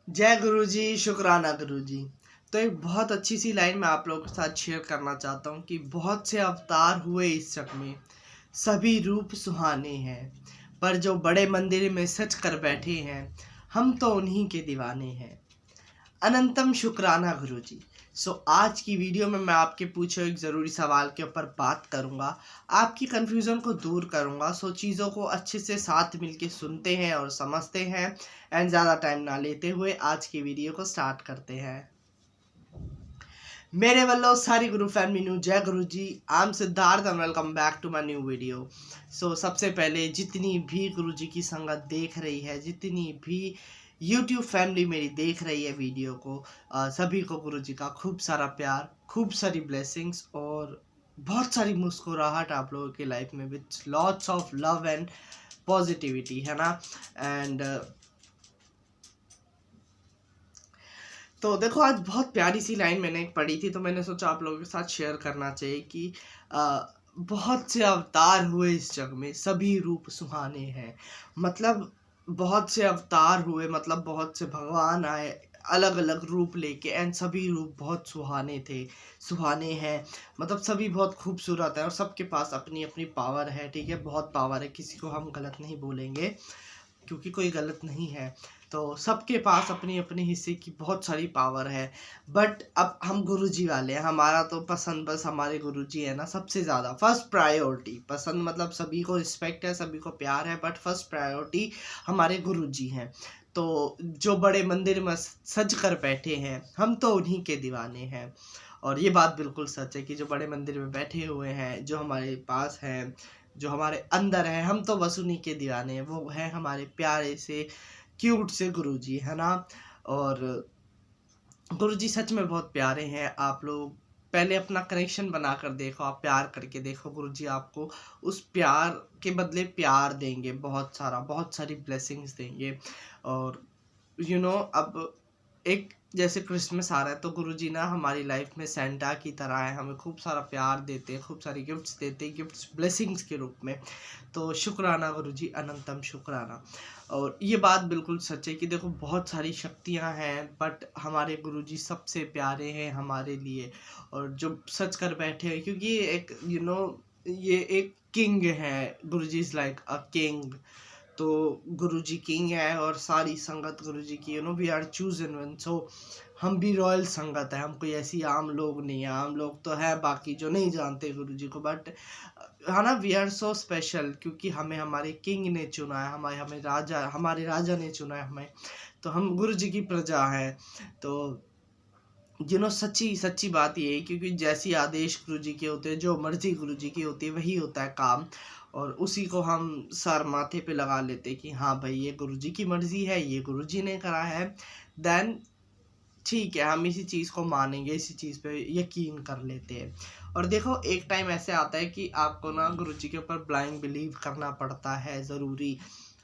जय गुरु जी, शुक्राना गुरु जी। तो एक बहुत अच्छी सी लाइन मैं आप लोगों के साथ शेयर करना चाहता हूँ कि बहुत से अवतार हुए इस जग में, सभी रूप सुहाने हैं, पर जो बड़े मंदिर में सच कर बैठे हैं, हम तो उन्हीं के दीवाने हैं। अनंतम शुक्राना गुरु जी। आज की वीडियो में मैं आपके पूछे एक ज़रूरी सवाल के ऊपर बात करूंगा, आपकी कन्फ्यूज़न को दूर करूंगा। चीज़ों को अच्छे से साथ मिलके सुनते हैं और समझते हैं। एंड ज़्यादा टाइम ना लेते हुए आज की वीडियो को स्टार्ट करते हैं। मेरे वालों सारी गुरु family new Jai Guru ji. I am Siddharth and welcome back to my new video. सबसे पहले जितनी भी गुरु जी की संगत देख रही है, जितनी भी YouTube फैमिली मेरी देख रही है वीडियो को, सभी को गुरु जी का खूब सारा प्यार, खूब सारी ब्लेसिंग्स और बहुत सारी मुस्कुराहट आप लोगों की लाइफ में with lots of love and positivity, है ना। एंड तो देखो, आज बहुत प्यारी सी लाइन मैंने एक पढ़ी थी, तो मैंने सोचा आप लोगों के साथ शेयर करना चाहिए कि बहुत से अवतार हुए इस जग में, सभी रूप सुहाने हैं। मतलब बहुत से अवतार हुए, मतलब बहुत से भगवान आए अलग अलग रूप लेके, एंड सभी रूप बहुत सुहाने थे, सुहाने हैं। मतलब सभी बहुत खूबसूरत है और सबके पास अपनी अपनी पावर है। ठीक है, बहुत पावर है, किसी को हम गलत नहीं बोलेंगे क्योंकि कोई गलत नहीं है। तो सबके पास अपनी अपनी हिस्से की बहुत सारी पावर है। बट अब हम गुरुजी वाले हैं, हमारा तो पसंद बस हमारे गुरुजी है ना, सबसे ज़्यादा फर्स्ट प्रायोरिटी। पसंद मतलब सभी को रिस्पेक्ट है, सभी को प्यार है, बट फर्स्ट प्रायोरिटी हमारे गुरुजी हैं। तो जो बड़े मंदिर में सज कर बैठे हैं, हम तो उन्हीं के दीवाने हैं। और ये बात बिल्कुल सच है कि जो बड़े मंदिर में बैठे हुए हैं, जो हमारे पास हैं, जो हमारे अंदर है, हम तो बस उन्हीं के दीवाने हैं। वो है हमारे प्यारे से क्यूट से गुरुजी, है ना। और गुरुजी सच में बहुत प्यारे हैं। आप लोग पहले अपना कनेक्शन बना कर देखो, आप प्यार करके देखो, गुरुजी आपको उस प्यार के बदले प्यार देंगे, बहुत सारा, बहुत सारी ब्लेसिंग्स देंगे। और अब एक जैसे क्रिसमस आ रहा है, तो गुरुजी ना हमारी लाइफ में सेंटा की तरह है, हमें खूब सारा प्यार देते हैं, खूब सारी गिफ्ट्स देते हैं, गिफ्ट्स ब्लेसिंग्स के रूप में। तो शुक्राना गुरुजी, अनंतम शुक्राना। और ये बात बिल्कुल सच है कि देखो, बहुत सारी शक्तियाँ हैं, बट हमारे गुरुजी सबसे प्यारे हैं हमारे लिए। और जो सच कर बैठे हैं, क्योंकि ये एक ये एक किंग है। गुरुजी इज़ लाइक अ किंग। तो गुरुजी किंग है और सारी संगत गुरुजी की, वी आर चूजन वन। हम भी रॉयल संगत है, हम कोई ऐसी आम लोग नहीं है। आम लोग तो है बाकी जो नहीं जानते गुरुजी को, बट है ना, वी आर सो स्पेशल क्योंकि हमें हमारे किंग ने चुना है, हमारे राजा ने चुना है हमें। तो हम गुरुजी की प्रजा है। तो सच्ची सच्ची बात ये है, क्योंकि जैसी आदेश गुरुजी के होते हैं, जो मर्जी गुरुजी की होती है, वही होता है काम। और उसी को हम सर माथे पे लगा लेते कि हाँ भाई, ये गुरुजी की मर्जी है, ये गुरुजी ने करा है। देन ठीक है, हम इसी चीज़ को मानेंगे, इसी चीज़ पे यकीन कर लेते हैं। और देखो, एक टाइम ऐसे आता है कि आपको ना गुरुजी के ऊपर ब्लाइंड बिलीव करना पड़ता है, ज़रूरी।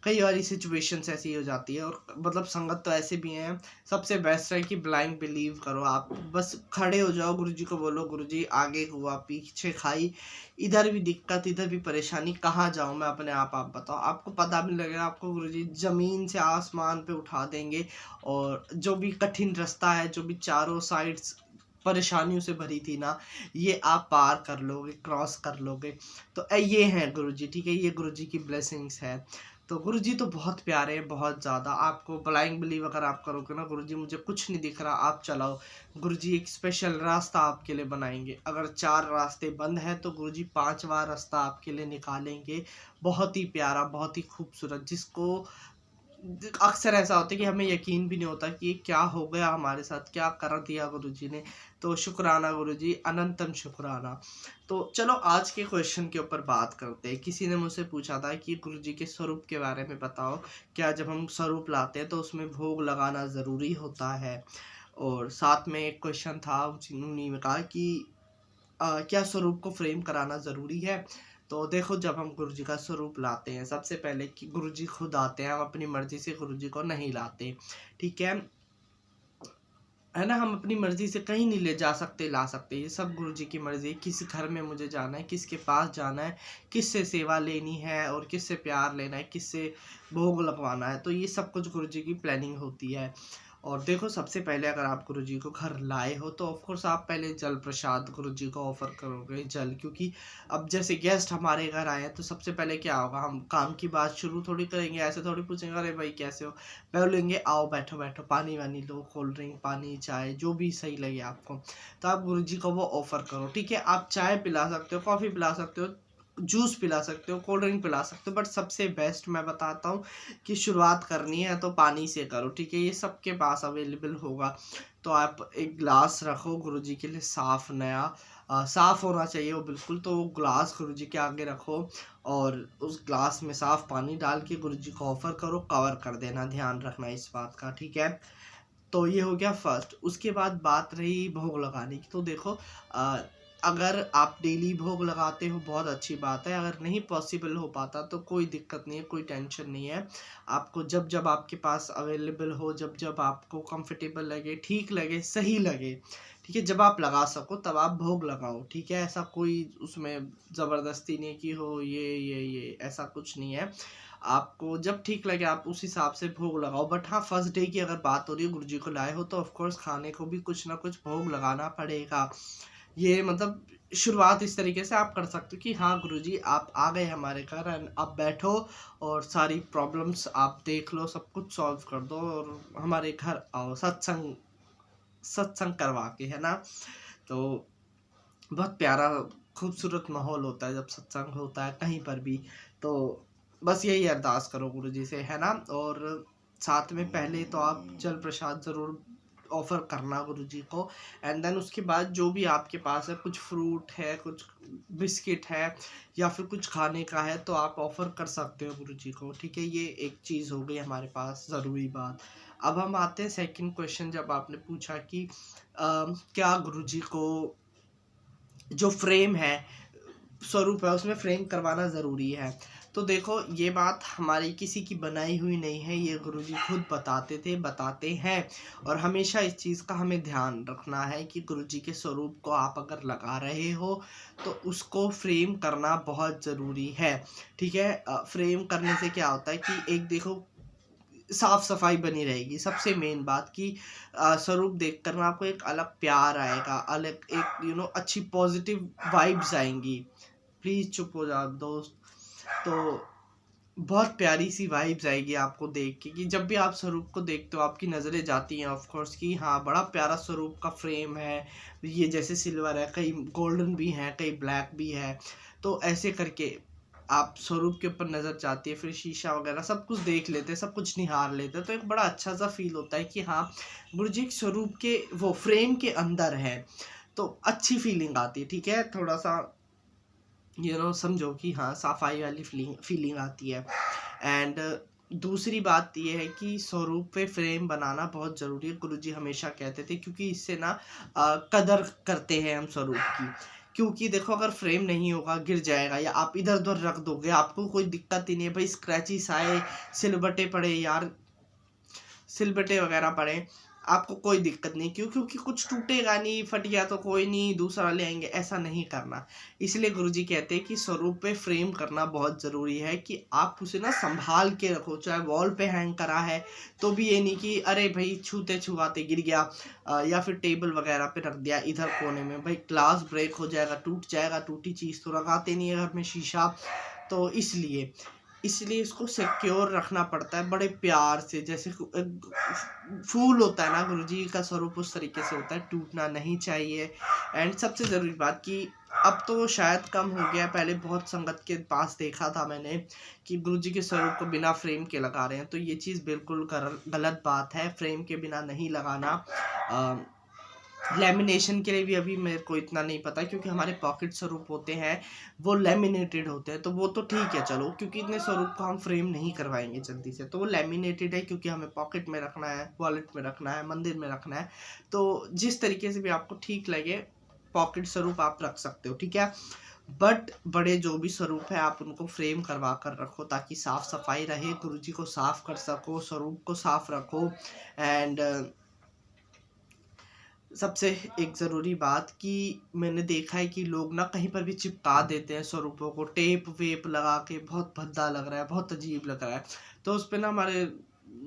कई बारी सिचुएशंस ऐसी हो जाती है, और मतलब संगत तो ऐसे भी हैं। सबसे बेस्ट है कि ब्लाइंड बिलीव करो, आप बस खड़े हो जाओ, गुरुजी को बोलो, गुरुजी आगे हुआ पीछे खाई, इधर भी दिक्कत इधर भी परेशानी, कहाँ जाऊँ मैं अपने आप बताओ। आपको पता भी नहीं लगेगा, आपको गुरुजी ज़मीन से आसमान पे उठा देंगे। और जो भी कठिन रास्ता है, जो भी चारों साइड्स परेशानियों से भरी थी ना, ये आप पार कर लोगे, क्रॉस कर लोगे। तो ये हैं गुरुजी, ठीक है, ये गुरुजी की ब्लेसिंग्स है। तो गुरुजी तो बहुत प्यारे हैं, बहुत ज़्यादा। आपको ब्लाइंड बिलीव अगर आप करोगे ना, गुरुजी मुझे कुछ नहीं दिख रहा, आप चलाओ, गुरुजी एक स्पेशल रास्ता आपके लिए बनाएंगे। अगर 4 रास्ते बंद हैं तो गुरुजी 5वां रास्ता आपके लिए निकालेंगे। बहुत ही प्यारा, बहुत ही खूबसूरत, जिसको अक्सर ऐसा होता है कि हमें यकीन भी नहीं होता कि ये क्या हो गया हमारे साथ, क्या कर दिया गुरुजी ने। तो शुक्राना गुरुजी, अनंतम शुक्राना। तो चलो आज के क्वेश्चन के ऊपर बात करते हैं। किसी ने मुझसे पूछा था कि गुरुजी के स्वरूप के बारे में बताओ, क्या जब हम स्वरूप लाते हैं तो उसमें भोग लगाना ज़रूरी होता है। और साथ में एक क्वेश्चन था, उन्होंने कहा कि क्या स्वरूप को फ्रेम कराना ज़रूरी है। तो देखो, जब हम गुरुजी का स्वरूप लाते हैं, सबसे पहले कि गुरुजी खुद आते हैं, हम अपनी मर्ज़ी से गुरुजी को नहीं लाते, ठीक है ना। हम अपनी मर्ज़ी से कहीं नहीं ले जा सकते, ला सकते, ये सब गुरुजी की मर्ज़ी है। किस घर में मुझे जाना है, किसके पास जाना है, किससे सेवा लेनी है और किससे प्यार लेना है, किससे भोग लगवाना है, तो ये सब कुछ गुरुजी की प्लानिंग होती है। और देखो सबसे पहले अगर आप गुरु जी को घर लाए हो तो ऑफ कोर्स आप पहले जल प्रसाद गुरु जी को ऑफर करोगे जल, क्योंकि अब जैसे गेस्ट हमारे घर आए हैं तो सबसे पहले क्या होगा, हम काम की बात शुरू थोड़ी करेंगे, ऐसे थोड़ी पूछेंगे अरे भाई कैसे हो, बोलेंगे आओ बैठो बैठो, पानी वानी लो, कोल्ड ड्रिंक, पानी, चाय, जो भी सही लगे आपको, तो आप गुरु जी को वो ऑफर करो। ठीक है, आप चाय पिला सकते हो, कॉफ़ी पिला सकते हो, जूस पिला सकते हो, कोल्ड ड्रिंक पिला सकते हो, बट सबसे बेस्ट मैं बताता हूँ कि शुरुआत करनी है तो पानी से करो। ठीक है, ये सबके पास अवेलेबल होगा। तो आप एक ग्लास रखो गुरुजी के लिए, साफ़ नया, साफ़ होना चाहिए वो बिल्कुल। तो वो ग्लास गुरुजी के आगे रखो और उस ग्लास में साफ़ पानी डाल के गुरुजी को ऑफ़र करो, कवर कर देना, ध्यान रखना इस बात का। ठीक है, तो ये हो गया फर्स्ट। उसके बाद बात रही भोग लगाने की, तो देखो अगर आप डेली भोग लगाते हो बहुत अच्छी बात है, अगर नहीं पॉसिबल हो पाता तो कोई दिक्कत नहीं है, कोई टेंशन नहीं है। आपको जब जब आपके पास अवेलेबल हो, जब जब आपको कंफर्टेबल लगे, ठीक लगे, सही लगे, ठीक है, जब आप लगा सको तब आप भोग लगाओ। ठीक है, ऐसा कोई उसमें ज़बरदस्ती नहीं कि हो ये ऐसा कुछ नहीं है। आपको जब ठीक लगे आप उस हिसाब से भोग लगाओ। बट हाँ, फर्स्ट डे की अगर बात हो रही है, गुरुजी को लाए हो तो ऑफ कोर्स खाने को भी कुछ ना कुछ भोग लगाना पड़ेगा। ये मतलब शुरुआत इस तरीके से आप कर सकते हो कि हाँ गुरुजी आप आ गए हमारे घर एंड आप बैठो और सारी प्रॉब्लम्स आप देख लो, सब कुछ सॉल्व कर दो और हमारे घर आओ सत्संग सत्संग करवा के, है ना। तो बहुत प्यारा खूबसूरत माहौल होता है जब सत्संग होता है कहीं पर भी। तो बस यही अरदास करो गुरुजी से, है ना। और साथ में पहले तो आप जल प्रसाद ज़रूर ऑफ़र करना गुरुजी को, एंड देन उसके बाद जो भी आपके पास है, कुछ फ्रूट है, कुछ बिस्किट है या फिर कुछ खाने का है, तो आप ऑफ़र कर सकते हो गुरुजी को। ठीक है, ये एक चीज़ हो गई हमारे पास ज़रूरी बात। अब हम आते हैं सेकंड क्वेश्चन, जब आपने पूछा कि क्या गुरुजी को जो फ्रेम है, स्वरूप है, उसमें फ्रेम करवाना ज़रूरी है। तो देखो ये बात हमारी किसी की बनाई हुई नहीं है, ये गुरुजी खुद बताते थे, बताते हैं, और हमेशा इस चीज़ का हमें ध्यान रखना है कि गुरुजी के स्वरूप को आप अगर लगा रहे हो तो उसको फ्रेम करना बहुत ज़रूरी है। ठीक है, फ्रेम करने से क्या होता है कि एक देखो साफ सफाई बनी रहेगी, सबसे मेन बात कि स्वरूप देख कर ना आपको एक अलग प्यार आएगा, अलग एक अच्छी पॉजिटिव वाइब्स आएंगी। प्लीज़ चुप हो जाओ दोस्त। तो बहुत प्यारी सी वाइब्स आएगी आपको देख के कि जब भी आप स्वरूप को देखते हो आपकी नज़रें जाती हैं ऑफ कोर्स कि हाँ बड़ा प्यारा स्वरूप का फ्रेम है। ये जैसे सिल्वर है, कई गोल्डन भी हैं, कई ब्लैक भी है, तो ऐसे करके आप स्वरूप के ऊपर नज़र जाती है, फिर शीशा वगैरह सब कुछ देख लेते हैं, सब कुछ निहार लेते हैं, तो एक बड़ा अच्छा सा फील होता है कि हाँ गुरुजी एक स्वरूप के वो फ्रेम के अंदर है, तो अच्छी फीलिंग आती है। ठीक है, थोड़ा सा समझो कि हाँ सफाई वाली फीलिंग आती है। एंड दूसरी बात ये है कि स्वरूप पे फ्रेम बनाना बहुत ज़रूरी है, गुरुजी हमेशा कहते थे, क्योंकि इससे ना कदर करते हैं हम स्वरूप की। क्योंकि देखो अगर फ्रेम नहीं होगा गिर जाएगा या आप इधर उधर रख दोगे, आपको कोई दिक्कत ही नहीं है भाई, स्क्रैचेस आए, सिलबटे पड़े यार, सिलबटे वगैरह पड़े, आपको कोई दिक्कत नहीं। क्यों? क्योंकि कुछ टूटेगा नहीं, फट गया तो कोई नहीं, दूसरा ले आएंगे, ऐसा नहीं करना। इसलिए गुरुजी कहते हैं कि स्वरूप पे फ्रेम करना बहुत ज़रूरी है कि आप उसे ना संभाल के रखो, चाहे वॉल पे हैंग करा है तो भी ये नहीं कि अरे भाई छूते छुआते गिर गया, या फिर टेबल वगैरह पे रख दिया इधर कोने में, भाई ग्लास ब्रेक हो जाएगा, टूट जाएगा, टूटी चीज़ तो लगाते नहीं है घर में शीशा। तो इसलिए इसको सिक्योर रखना पड़ता है बड़े प्यार से, जैसे फूल होता है ना, गुरुजी का स्वरूप उस तरीके से होता है, टूटना नहीं चाहिए। एंड सबसे ज़रूरी बात कि अब तो शायद कम हो गया, पहले बहुत संगत के पास देखा था मैंने कि गुरुजी के स्वरूप को बिना फ्रेम के लगा रहे हैं, तो ये चीज़ बिल्कुल गलत बात है, फ्रेम के बिना नहीं लगाना। लेमिनेशन के लिए भी अभी मेरे को इतना नहीं पता, क्योंकि हमारे पॉकेट स्वरूप होते हैं वो लेमिनेटेड होते हैं, तो वो तो ठीक है चलो, क्योंकि इतने स्वरूप को हम फ्रेम नहीं करवाएंगे जल्दी से, तो वो लेमिनेटेड है क्योंकि हमें पॉकेट में रखना है, वॉलेट में रखना है, मंदिर में रखना है, तो जिस तरीके से भी आपको ठीक लगे पॉकेट स्वरूप आप रख सकते हो। ठीक है, बट बड़े जो भी स्वरूप है आप उनको फ्रेम करवा कर रखो ताकि साफ सफाई रहे, गुरुजी को साफ कर सको, स्वरूप को साफ रखो। एंड सबसे एक ज़रूरी बात कि मैंने देखा है कि लोग ना कहीं पर भी चिपका देते हैं स्वरूपों को, टेप वेप लगा के, बहुत भद्दा लग रहा है, बहुत अजीब लग रहा है, तो उस पर ना हमारे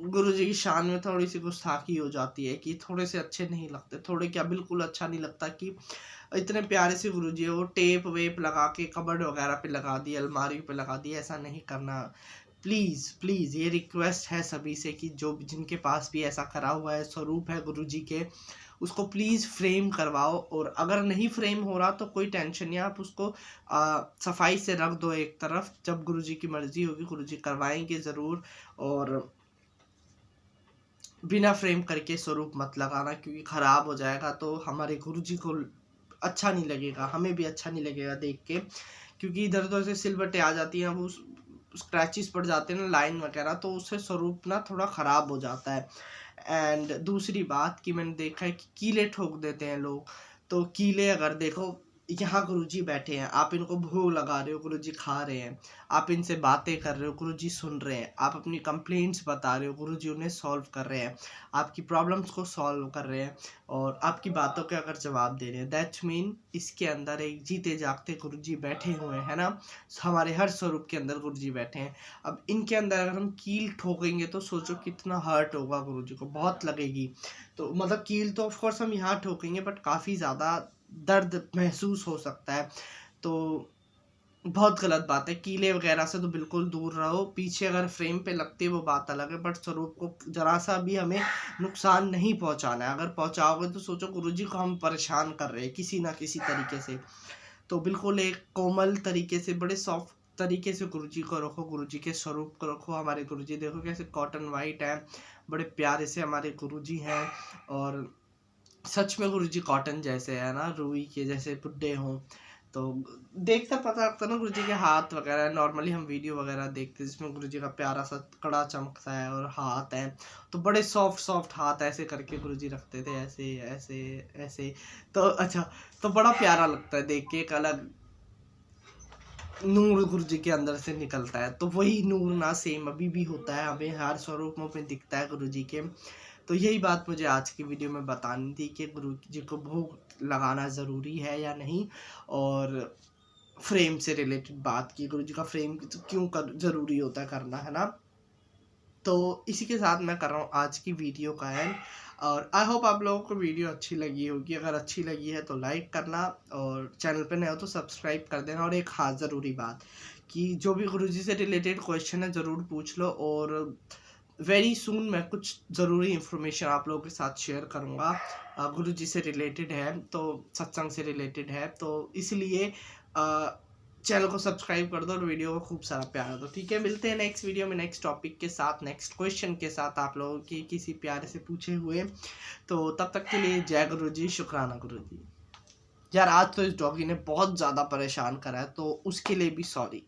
गुरुजी की शान में थोड़ी सी गुस्ताखी हो जाती है कि थोड़े से अच्छे नहीं लगते, थोड़े क्या बिल्कुल अच्छा नहीं लगता कि इतने प्यारे से गुरुजी है, वो टेप वेप लगा के कबर्ड वगैरह पे लगा दिए, अलमारी पे लगा दिए, ऐसा नहीं करना। प्लीज़ प्लीज़ ये रिक्वेस्ट है सभी से कि जो जिनके पास भी ऐसा करा हुआ है स्वरूप है गुरुजी के, उसको प्लीज़ फ्रेम करवाओ। और अगर नहीं फ्रेम हो रहा तो कोई टेंशन नहीं, आप उसको सफाई से रख दो एक तरफ, जब गुरुजी की मर्जी होगी गुरुजी करवाएंगे ज़रूर। और बिना फ्रेम करके स्वरूप मत लगाना, क्योंकि ख़राब हो जाएगा तो हमारे गुरुजी को अच्छा नहीं लगेगा, हमें भी अच्छा नहीं लगेगा देख के, क्योंकि इधर उधर से सिलबटें आ जाती हैं, वो स्क्रैचेस पड़ जाते हैं ना लाइन वगैरह, तो उससे स्वरूप ना थोड़ा ख़राब हो जाता है। एंड दूसरी बात कि मैंने देखा है कि कीले ठोक देते हैं लोग। तो कीले अगर देखो, यहाँ गुरुजी बैठे हैं, आप इनको भोग लगा रहे हो, गुरुजी खा रहे हैं, आप इनसे बातें कर रहे हो, गुरुजी सुन रहे हैं, आप अपनी कंप्लेंट्स बता रहे हो, गुरुजी उन्हें सॉल्व कर रहे हैं, आपकी प्रॉब्लम्स को सॉल्व कर रहे हैं और आपकी बातों के अगर जवाब दे रहे हैं, दैट्स मीन इसके अंदर एक जीते जागते गुरुजी बैठे हुए हैं ना। हमारे हर स्वरूप के अंदर गुरुजी बैठे हैं। अब इनके अंदर अगर हम कील ठोकेंगे तो सोचो कितना हर्ट होगा, गुरुजी को बहुत लगेगी। तो मतलब कील तो ऑफकोर्स हम यहाँ ठोकेंगे, बट काफ़ी ज़्यादा दर्द महसूस हो सकता है। तो बहुत गलत बात है, कीले वगैरह से तो बिल्कुल दूर रहो। पीछे अगर फ्रेम पे लगती है वो बात अलग है, बट स्वरूप को जरा सा भी हमें नुकसान नहीं पहुंचाना है। अगर पहुंचाओगे तो सोचो गुरुजी को हम परेशान कर रहे हैं किसी ना किसी तरीके से। तो बिल्कुल एक कोमल तरीके से, बड़े सॉफ्ट तरीके से गुरुजी को रखो, गुरुजी के स्वरूप को रखो। हमारे गुरुजी देखो कैसे कॉटन वाइट है, बड़े प्यारे से हमारे गुरुजी हैं। और सच में गुरुजी कॉटन जैसे है ना, रुई के जैसे बुड्ढे हों। तो देखकर पता लगता है ना गुरुजी के हाथ वगैरह। नॉर्मली हम वीडियो वगैरह देखते हैं जिसमें गुरुजी का प्यारा सा कड़ा चमकता है और हाथ है, तो बड़े सॉफ्ट सॉफ्ट हाथ ऐसे करके गुरुजी रखते थे, ऐसे ऐसे ऐसे। तो अच्छा, तो बड़ा प्यारा लगता है देख के, एक अलग नूर गुरुजी के अंदर से निकलता है। तो वही नूर ना सेम अभी भी होता है, हमें हर स्वरूपों में दिखता है गुरुजी के। तो यही बात मुझे आज की वीडियो में बतानी थी कि गुरु जी को भोग लगाना ज़रूरी है या नहीं, और फ्रेम से रिलेटेड बात की, गुरु जी का फ्रेम क्यों ज़रूरी होता है करना, है ना। तो इसी के साथ मैं कर रहा हूँ आज की वीडियो का एंड। और आई होप आप लोगों को वीडियो अच्छी लगी होगी। अगर अच्छी लगी है तो लाइक करना, और चैनल पे नए हो तो सब्सक्राइब कर देना। और एक ख़ास ज़रूरी बात कि जो भी गुरुजी से रिलेटेड क्वेश्चन है ज़रूर पूछ लो, और वेरी सून मैं कुछ ज़रूरी इन्फॉर्मेशन आप लोगों के साथ शेयर करूँगा। गुरुजी से रिलेटेड है, तो सत्संग से रिलेटेड है, तो इसलिए चैनल को सब्सक्राइब कर दो और वीडियो को खूब सारा प्यार दो। ठीक है, मिलते हैं नेक्स्ट वीडियो में नेक्स्ट टॉपिक के साथ, नेक्स्ट क्वेश्चन के साथ आप लोगों की किसी प्यारे से पूछे हुए। तो तब तक के लिए जय गुरुजी, शुक्राना गुरुजी। यार आज तो इस डॉगी ने बहुत ज़्यादा परेशान करा है, तो उसके लिए भी सॉरी।